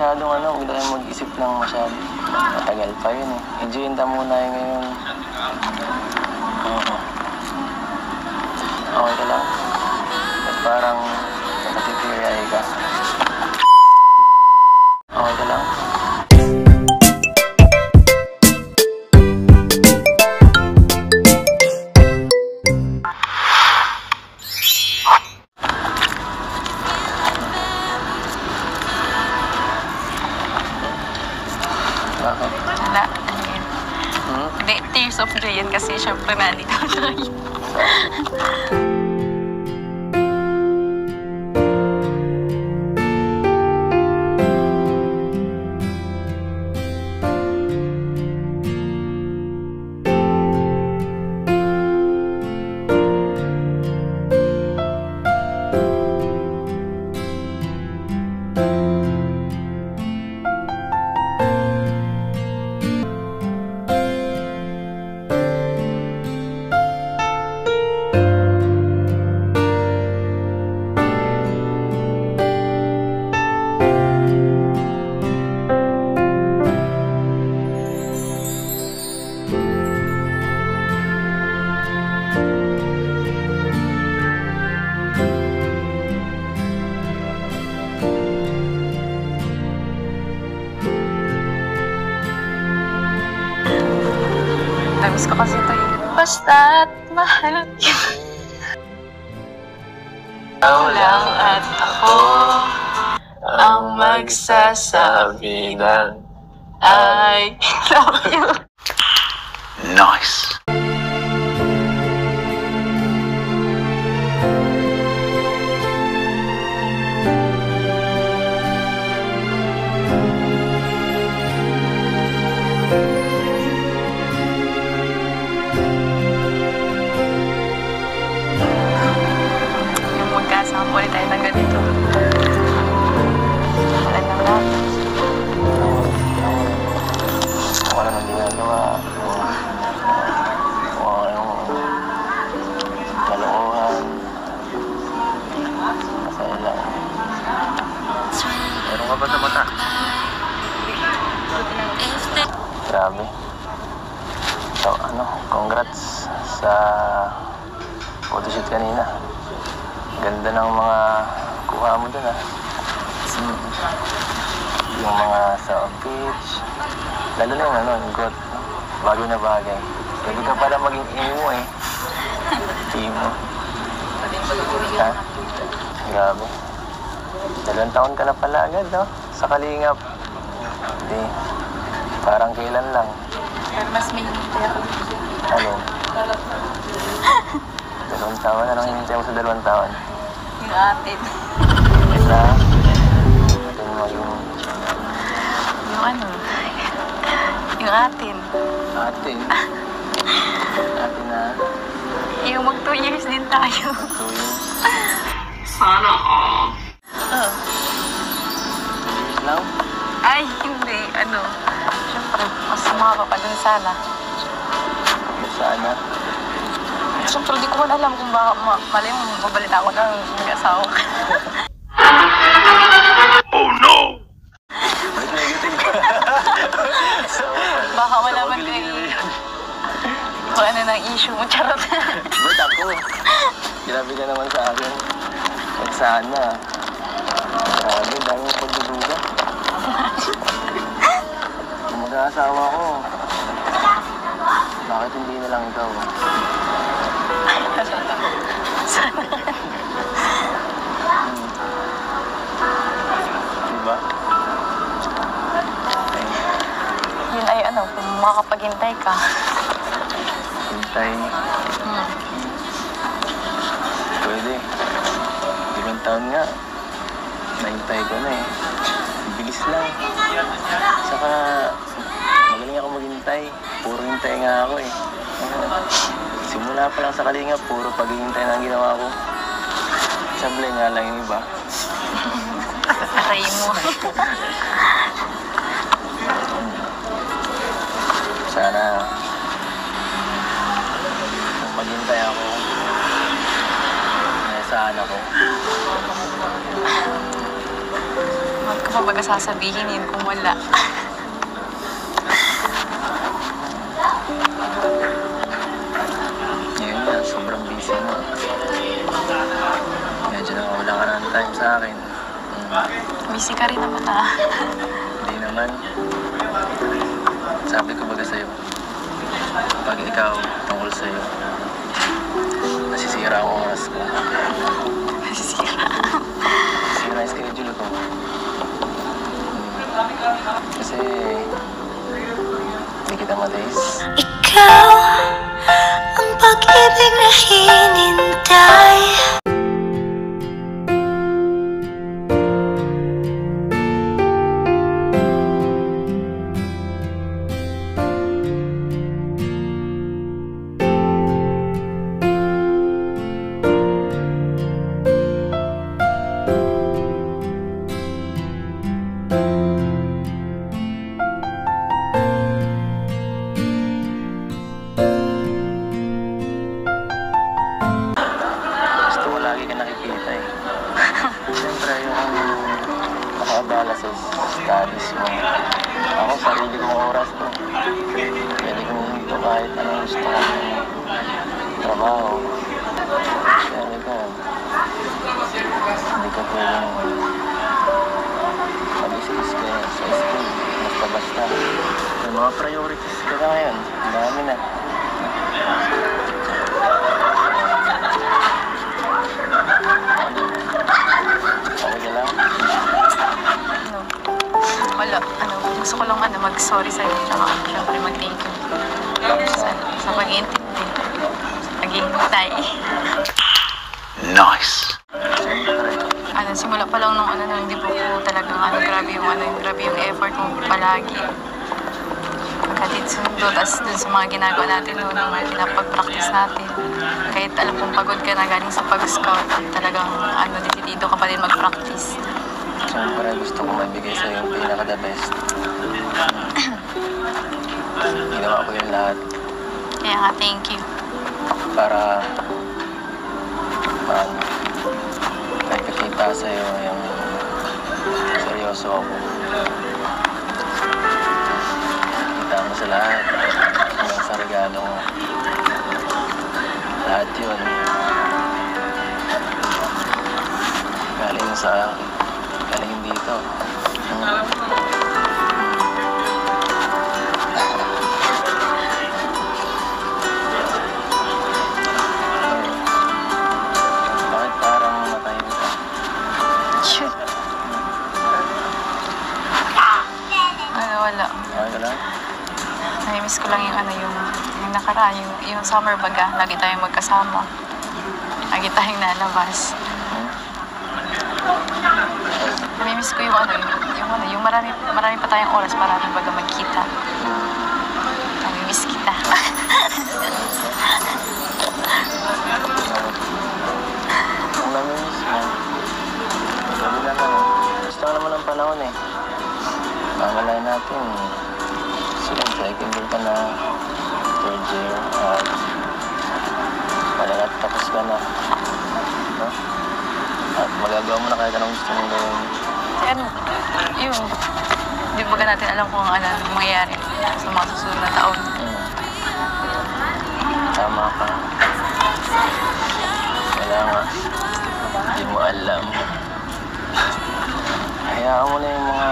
Masyadong huwag na kayong mag-isip ng masyado. Matagal pa yun eh. Enjoyin na muna yun ngayon. Oo. Okay ka lang? At parang natitiriay ka. Okay ka lang? Bakit? Wala, ano yun? Hindi, tears of joy yan kasi syempre nandito tayo. Namiss ko kasi ito eh. Basta't mahal kita. Ikaw lang at ako ang magsasabi ng I love you. Nice! Magkasama ulit tayo ng ganito. Wala lang lang. Wala nang ginagawa. Kalokohan. Masaya lang. Meron ka ba sa mata? Grabe. So, congrats sa photoshoot kanina. Ganda ng mga kuha mo dun, Yung mga sa beach. Lalo na yung good. Bagay na bagay. Pwede ka pala maging emo eh. Emo. Ha? Grabe. 2 taon ka na pala agad, no? Sa Kalingap. Hindi. Parang kailan lang. Pero mas may hinintay ako. Ano? 2 taon? Anong hinintay mo sa 2 taon? Yung atin. Isa? Atin mo yung... Yung ano? Yung atin. Atin? Atin na? Yung mag 2 years din tayo. 2 years? Sana all. Oh. 2 years lang? Ay, hindi. Siyempre, mas sumama pa dun sana. Sana? Siyempre, di ko man alam kung baka mali mo mabalita ako ng mag-asawa. Oh no! Ba't negative ka? Baka malaman ko kung ano ng issue mo, charot. Ba't ako? Grabe ka naman sa akin. At sana. Grabe, dami mo pagduduga. Kung mag-aasawa ko, bakit hindi na lang ikaw? Sana. Diba? Yun ay kung makapaghintay ka. Hintay. Pwede. 5 taon nga. Nahintay ko na eh. Bilis lang. Saka, magaling ako maghintay. Puro hintay nga ako eh. Simula pa lang sa Kalingap, puro paghihintay na ang ginawa ko. Sablay nga lang yung iba. Aray mo. Sana, kung maghintay ako, nasahan ako. ko pa baga sasabihin yun kung wala. Ngayon nga, sobrang busy mo. Medyo nawawala ka ng time sa akin. Busy ka rin naman ah. Hindi naman. Sabi ko baga sa'yo, pag ikaw tungkol sa'yo, nasisira ang oras ko. Nasisira. Nasisira yung schedule ko. Kasi hindi kita mataste. Ikaw ang pag-ibig na hinintay. Gusto ko lagi ka nakikita eh. Siyempre yung makaabala sa studies mo. Ako, sarili kong oras ko. Pwede kong hinto kahit anong gusto kong trabaho. Sabi ko, hindi ko pwedeng mag-isip ka sa school. Basta-basta. May mga priorities ka na ngayon. Ang dami na. Okay ka lang? Ano? Wala. Ano, gusto ko lang mag-sorry sa'yo. Tsaka, syempre mag-thank you. Sa pag-iintindi. Sa pag-iintay. Nice! Siyempre. Simula pa lang nung hindi po talagang grabe yung effort mo palagi. Pagkatid sundo, tapos dun sa mga ginagawa natin noon, nung pinapag-practice natin. Kahit alam kong pagod ka na galing sa pag-scout, talagang decidido ka pa din mag-practice. Siyempre, gusto ko maibigay sa'yo yung pinaka-the best. Ginawa ko yung lahat Kaya nga, thank you. para nakikita sa'yo yung seryoso ako. Kita mo sa lahat, hanggang sa regalo mo. Lahat yun. Galing sa akin. Galing dito. Bakit parang matayin ka? Shoot. Wala. Okay ka lang? Namimiss ko lang yung nakaraan, yung summer baga. Lagi tayong magkasama. Lagi tayong nalabas. Namimiss ko yung marami pa tayong oras para baga magkita. Namimiss kita. Ang namimiss mo. Sabi naman, gusto ka naman ng panahon eh. Mamalayan natin. Sunod, second year ka na. Third year. At malalat tapos ka na. No? At magagawa mo na kahit anong gusto mong gawin. Yan, yun. Hindi baga natin alam kung ano mangyayari sa mga susunod na taon. Tama ka. Wala nga. Hindi mo alam. Hayaan mo na yung mga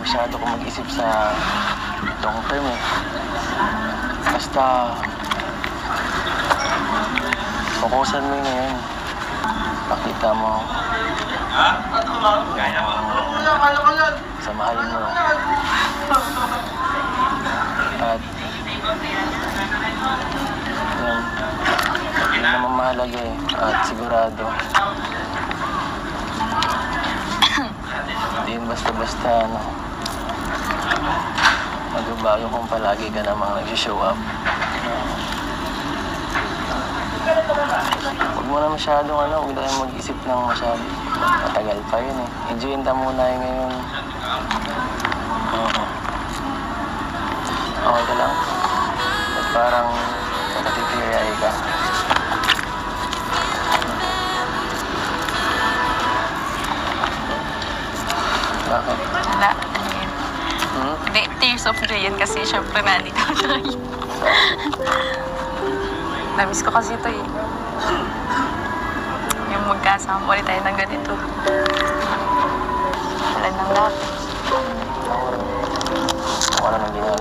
masyado kong mag-isip sa long term eh. Basta fokusan mo yun ngayon. Pakita mo sa mahal mo. At yun naman mahalaga eh. At sigurado hindi yun basta-basta magbabago kung palagi ka namang nag-show up. Huwag mo na masyadong huwag tayong mag-isip ng masyado. Matagal pa yun eh. Enjoyin ta muna yung ngayon. Okay ka lang? At parang nakatitiriay ka. Bakit? Hindi, tears of joy yan kasi syempre nandito tayo. Namiss ko kasi ito eh. Yung magkasama ulit tayo ng ganito. Wala nang dati. Kung ano nang ginawa